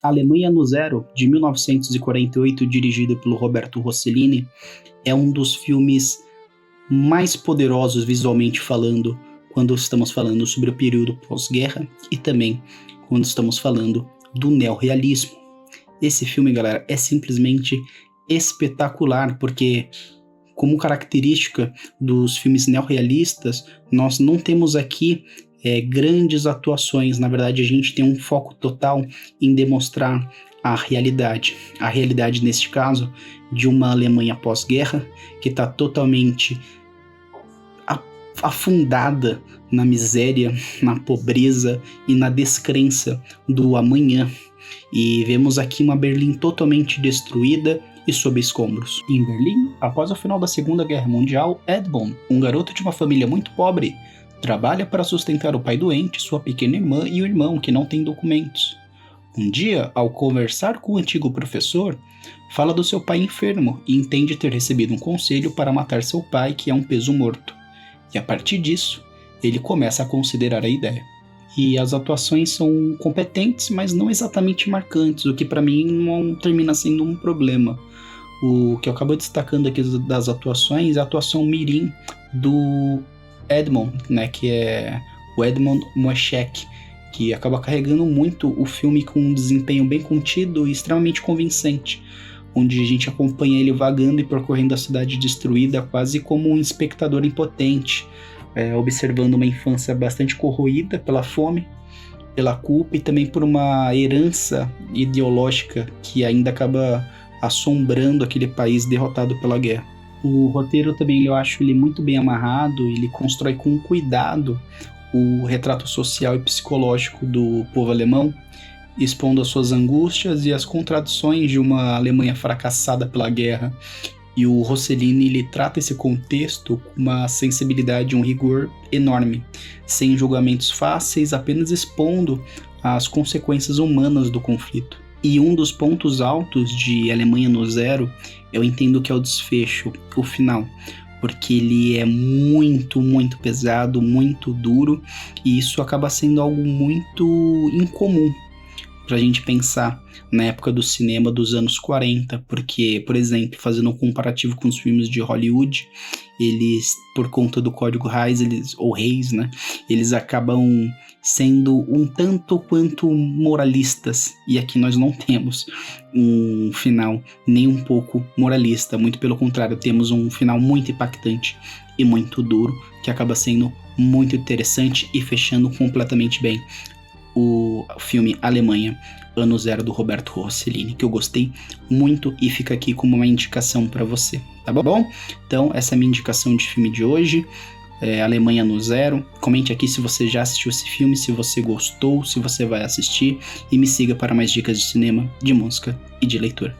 Alemanha no Zero, de 1948, dirigido pelo Roberto Rossellini, é um dos filmes mais poderosos visualmente falando quando estamos falando sobre o período pós-guerra e também quando estamos falando do neorrealismo. Esse filme, galera, é simplesmente espetacular, porque como característica dos filmes neorrealistas, nós não temos aqui grandes atuações. Na verdade, a gente tem um foco total em demonstrar a realidade. A realidade, neste caso, de uma Alemanha pós-guerra que está totalmente afundada na miséria, na pobreza e na descrença do amanhã. E vemos aqui uma Berlim totalmente destruída e sob escombros. Em Berlim, após o final da Segunda Guerra Mundial, Edmund, um garoto de uma família muito pobre, trabalha para sustentar o pai doente, sua pequena irmã e o irmão que não tem documentos. Um dia, ao conversar com o antigo professor, fala do seu pai enfermo e entende ter recebido um conselho para matar seu pai, que é um peso morto. E a partir disso, ele começa a considerar a ideia. E as atuações são competentes, mas não exatamente marcantes, o que para mim não termina sendo um problema. O que eu acabo destacando aqui das atuações é a atuação mirim do Edmund, né, que é o Edmund Moeshek, que acaba carregando muito o filme com um desempenho bem contido e extremamente convincente, onde a gente acompanha ele vagando e percorrendo a cidade destruída quase como um espectador impotente, observando uma infância bastante corroída pela fome, pela culpa e também por uma herança ideológica que ainda acaba assombrando aquele país derrotado pela guerra. O roteiro também eu acho ele muito bem amarrado, ele constrói com cuidado o retrato social e psicológico do povo alemão, expondo as suas angústias e as contradições de uma Alemanha fracassada pela guerra. E o Rossellini ele trata esse contexto com uma sensibilidade e um rigor enorme, sem julgamentos fáceis, apenas expondo as consequências humanas do conflito. E um dos pontos altos de Alemanha no Zero, eu entendo que é o desfecho, o final, porque ele é muito, muito pesado, muito duro, e isso acaba sendo algo muito incomum pra gente pensar na época do cinema dos anos 40, porque, por exemplo, fazendo um comparativo com os filmes de Hollywood, eles, por conta do código Hays, Hays, né, eles acabam sendo um tanto quanto moralistas, e aqui nós não temos um final nem um pouco moralista, muito pelo contrário, temos um final muito impactante e muito duro, que acaba sendo muito interessante e fechando completamente bem o filme Alemanha Ano Zero do Roberto Rossellini, que eu gostei muito e fica aqui como uma indicação para você, tá bom? Então essa é a minha indicação de filme de hoje, Alemanha Ano Zero. Comente aqui se você já assistiu esse filme, se você gostou, se você vai assistir, e me siga para mais dicas de cinema, de música e de leitura.